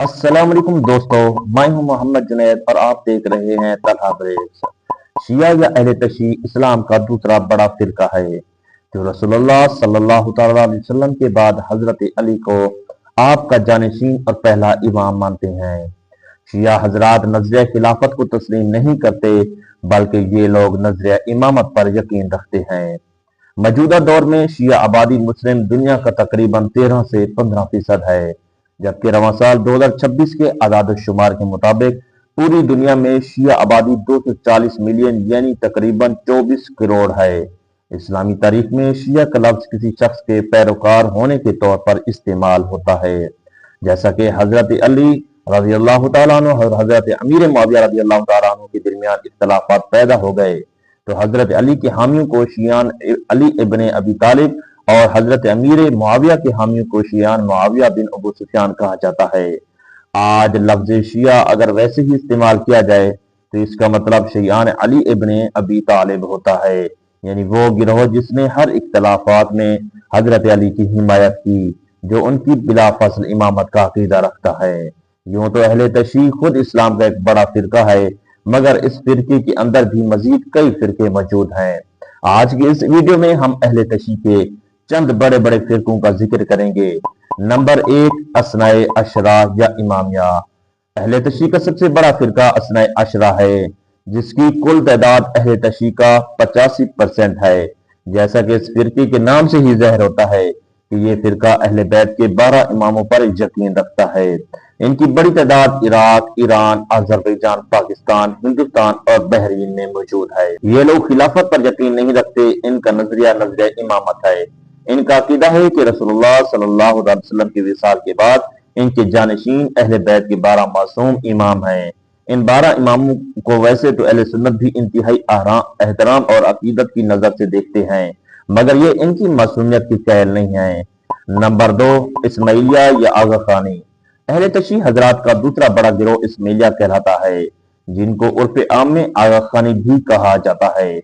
अस्सलाम वालेकुम दोस्तों, मैं हूं मोहम्मद जुनैद और आप देख रहे हैं तलहा ब्रेक्स। शिया या अहले तशी इस्लाम का दूसरा बड़ा फिरका है जो रसूलुल्लाह सल्लल्लाहु तआला अलैहि वसल्लम के बाद हजरत अली को आपका जानशीन और पहला इमाम मानते हैं। शिया हजरात नजरिया खिलाफत को तस्लीम नहीं करते, बल्कि ये लोग नजरिया इमामत पर यकीन रखते हैं। मौजूदा दौर में शिया आबादी मुस्लिम दुनिया का तकरीबन 13 से 15% है, जबकि रवां साल 2026 के आदाद शुमार के मुताबिक पूरी दुनिया में शिया आबादी 240 मिलियन यानी तकरीबन 24 करोड़ है। इस्लामी तारीख में शिया का लफ्ज किसी शख्स के पैरोकार होने के तौर पर इस्तेमाल होता है। जैसा कि हजरत अली रजी अल्लाह तआला अन्हु और हजरत अमीर मुआविया रजी अल्लाह तआला अन्हु के दरमियान इख्तलाफात पैदा हो गए, तो हजरत अली के हामियों को शियान अली इब्ने अबी तालिब और हजरत अमीर मुआविया के हामियों को शियान मुआविया बिन अबू सुफियान कहा जाता है। आज लफ्ज शिया अगर वैसे ही इस्तेमाल किया जाए तो इसका मतलब शियान अली इब्ने अबी तालिब होता है, यानी वो गिरोह जिसने हर इख्तलाफात में हजरत अली की हिमायत की, जो उनकी बिला फसल इमामत का अकीदा रखता है। यूं तो अहले तशी खुद इस्लाम का एक बड़ा फिरका है, मगर इस फिरके के अंदर भी मजीद कई फिरके मौजूद हैं। आज की इस वीडियो में हम अहले तशी के चंद बड़े बड़े फिरकों का जिक्र करेंगे। नंबर 1, असनाए अशरा या इमामिया। अहले तशी का सबसे बड़ा फिरका असनाए अशरा है, जिसकी कुल तादाद अहले तशी का 85% है। जैसा कि इस फिरके के नाम से ही ज़ाहिर होता है कि ये फिरका अहले बैत के 12 इमामों पर यकीन रखता है। इनकी बड़ी तादाद Iraq, Iran, Azerbaijan, Pakistan, Hindustan और बहरीन में मौजूद है। ये लोग खिलाफत पर यकीन नहीं रखते, इनका नजरिया इमामत है। इनका अकीदा है कि रसूलुल्लाह सल्लल्लाहु अलैहि वसल्लम के विसाल के बाद इनके जानशीन अहले बैत के 12 मासूम इमाम हैं। इन 12 इमामों को वैसे तो अहले सुन्नत भी इंतहाई एहतराम और अकीदत की नजर से देखते हैं, मगर ये इनकी मासूमियत की कैल नहीं है। नंबर 2, इस्माइलिया या आगा खानी। अहले तशी हजरात का दूसरा बड़ा गिरोह इस्माइलिया कहलाता है, जिनको उर्फ आम में आगा खानी भी कहा जाता है।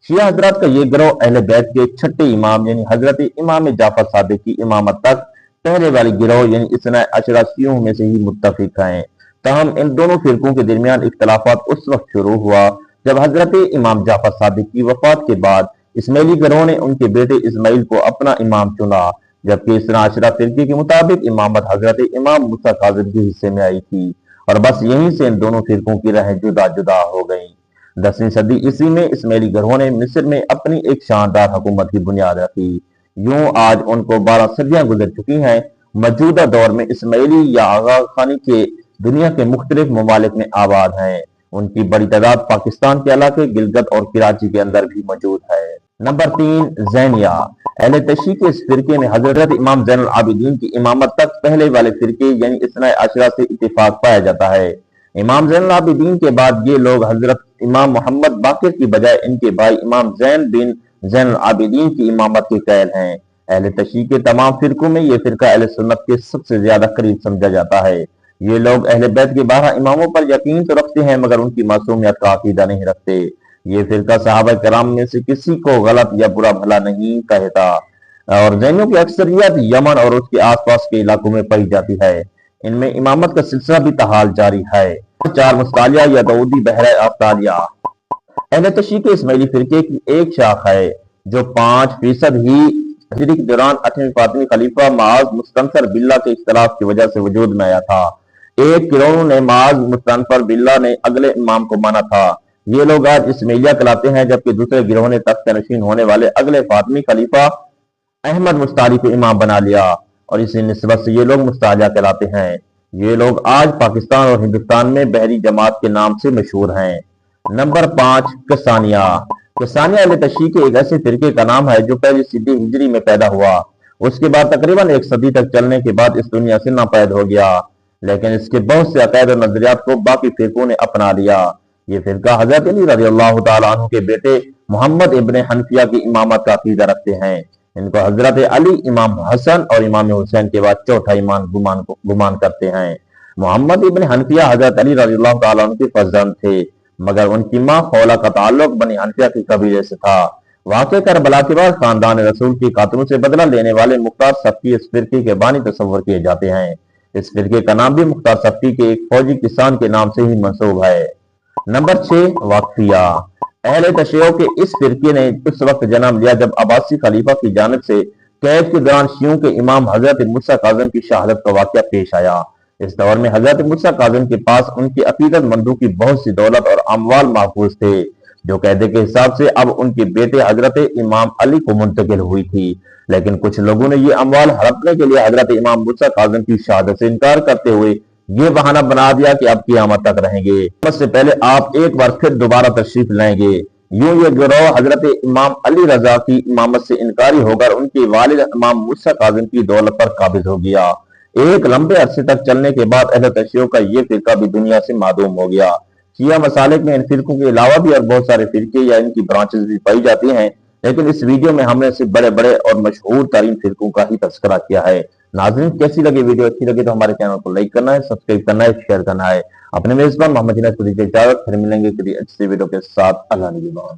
शिया हजरात का ये गिरोह अहले बैत के छठे इमाम यानी हजरत इमाम जाफर सादिक की इमामत तक पहले वाली गिरोह यानी इसना अशरा शियों में से ही मुत्तफिक हैं। ताहम इन दोनों फिरकों के दरमियान इख्तलाफात उस वक्त शुरू हुआ जब हजरत इमाम जाफर सादिक की वफात के बाद इस्माइली गिरोह ने उनके बेटे इस्माइल को अपना इमाम चुना, जबकि इसना अशरा फिरके के मुताबिक इमामत हजरत इमाम मूसा काजिम के हिस्से में आई थी, और बस यहीं से इन दोनों फिरकों की राहें जुदा जुदा हो गईं। 10वीं सदी ईस्वी में इस्माइली गिरोह ने मिस्र में अपनी एक शानदार हुकूमत की बुनियाद रखी। यूं आज उनको 12 सदियां गुजर चुकी हैं। मौजूदा दौर में इस्माइली या आगा खानी के दुनिया के मुख्तलिफ ममालिक में आबाद हैं। उनकी बड़ी तादाद पाकिस्तान के इलाके गिलगित और कराची के अंदर भी मौजूद है। नंबर 3, जैनिया। अहले तशी के इस फिरके में हजरत इमाम ज़ैनुल आबिदीन की इमामत तक पहले वाले फिरके यानी इसना अशरा से इत्तेफाक पाया जाता है। इमाम ज़ैनुल आबिदीन के बाद ये लोग हजरत इमाम मोहम्मद बाकिर की बजाय इनके भाई इमाम ज़ैन बिन ज़ैनुल आबिदीन की इमामत के कायल हैं। अहले तशी के तमाम फिरकों में ये फिरका अहले सुन्नत के सबसे ज्यादा करीब समझा जाता है। ये लोग अहले बैत के 12 इमामों पर यकीन तो रखते हैं, मगर उनकी मासूमियत का अकीदा नहीं रखते। ये फिरका सहाबा कराम में से किसी को गलत या बुरा भला नहीं कहता, और जैनियों की अक्सरियत यमन और उसके आसपास के इलाकों में पाई जाती है। इनमें इमामत का सिलसिला भी तहाल जारी है। 4, मुस्तालिया या दाऊदी बहरा अफ्तालिया। अहले तशी के इस्माइली फिरके की एक शाख है जो 5% ही हिजरी के दौरान 8वें फातिमी खलीफा माज मुस्तनफर बिल्ला के इख्तलाफ की वजह से वजूद में आया था। एक गिरोह ने माज मुस्तनफर बिल्ला ने अगले इमाम को माना था। ये लोग आज इस्माइलिया कहलाते हैं, जबकि दूसरे गिरोह ने तख्त नशीन होने वाले अगले फातिमी खलीफा अहमद मुस्ताली को इमाम बना लिया, और इसी निस्बत से ये लोग मुस्तालिया कहलाते हैं। ये लोग आज पाकिस्तान और हिंदुस्तान में बहरी जमात के नाम से मशहूर हैं। नंबर 5, कसानिया। कसानिया अहले तशी के एक ऐसे फिरके का नाम है जो पहली सदी हिजरी में पैदा हुआ। उसके बाद तकरीबन एक सदी तक चलने के बाद इस दुनिया से नापैद हो गया, लेकिन इसके बहुत से अकायद और नजरियात को बाकी फिरकों ने अपना लिया। ये फिरका हजरत अली रज़ी अल्लाह तआला अन्हु के बेटे मोहम्मद इब्ने हनफिया की इमामत का अकीदा रखते हैं। इनको हजरत अली, इमाम हसन और इमाम हुसैन के बाद चौथा इमाम गुमान करते हैं। मोहम्मद इब्ने हनफिया हजरत अली रज़ी अल्लाह तआला अन्हु के फर्जंद थे, मगर उनकी मां खौला का ताल्लुक बनी हनफिया के कबीले से था। वाक़े करबला के बाद खानदान रसूल की कातलों से बदला लेने वाले मुख्तार सबकी इस फिरके के बानी तस्वर किए जाते हैं। इस फिरके का नाम भी मुख्तार सब्ती के एक फौजी किसान के नाम से ही मंसूब है। नंबर 6, वाकफिया। अहले तशय्युअ के इस फिरके ने उस वक्त जन्म लिया जब अब्बासी खलीफा की जानिब से कैद के दौरान शियों के इमाम हजरत मूसा काज़िम की शहादत का वाकया पेश आया। इस दौर में हजरत मूसा काज़िम के पास उनके अकीदतमंदों की बहुत सी दौलत और अमवाल महफूज थे, जो कहते के हिसाब से अब उनके बेटे हजरत इमाम अली को मुंतकिल हुई थी। लेकिन कुछ लोगों ने ये अमवाल हड़पने के लिए हजरत इमाम मूसा काज़िम की शहादत से इनकार करते हुए ये बहाना बना दिया कि अब क़यामत तक रहेंगे, उससे पहले आप एक बार फिर दोबारा तशरीफ लाएंगे। यूं ये गिरोह हजरत इमाम अली रजा की इमामत से इनकारी होकर उनके वालिद इमाम मूसा काज़िम की दौलत पर काबिज हो गया। एक लंबे अरसे तक चलने के बाद अहले तशय्युअ का ये फिरका भी दुनिया से मादूम हो गया। शिया मसालिक में इन फिरकों के अलावा भी और बहुत सारे फिरके या इनकी ब्रांचेस भी पाई जाती हैं, लेकिन इस वीडियो में हमने सिर्फ बड़े बड़े और मशहूर तरीन फिरकों का ही तस्करा किया है। नाज़रीन, कैसी लगी वीडियो? अच्छी लगी तो हमारे चैनल को लाइक करना है, सब्सक्राइब करना है, शेयर करना है। अपने मेजबान मोहम्मद जुनैद को दीजिए इजाजत, फिर मिलेंगे किसी अच्छी वीडियो के साथ। अल्लाह निगहबान।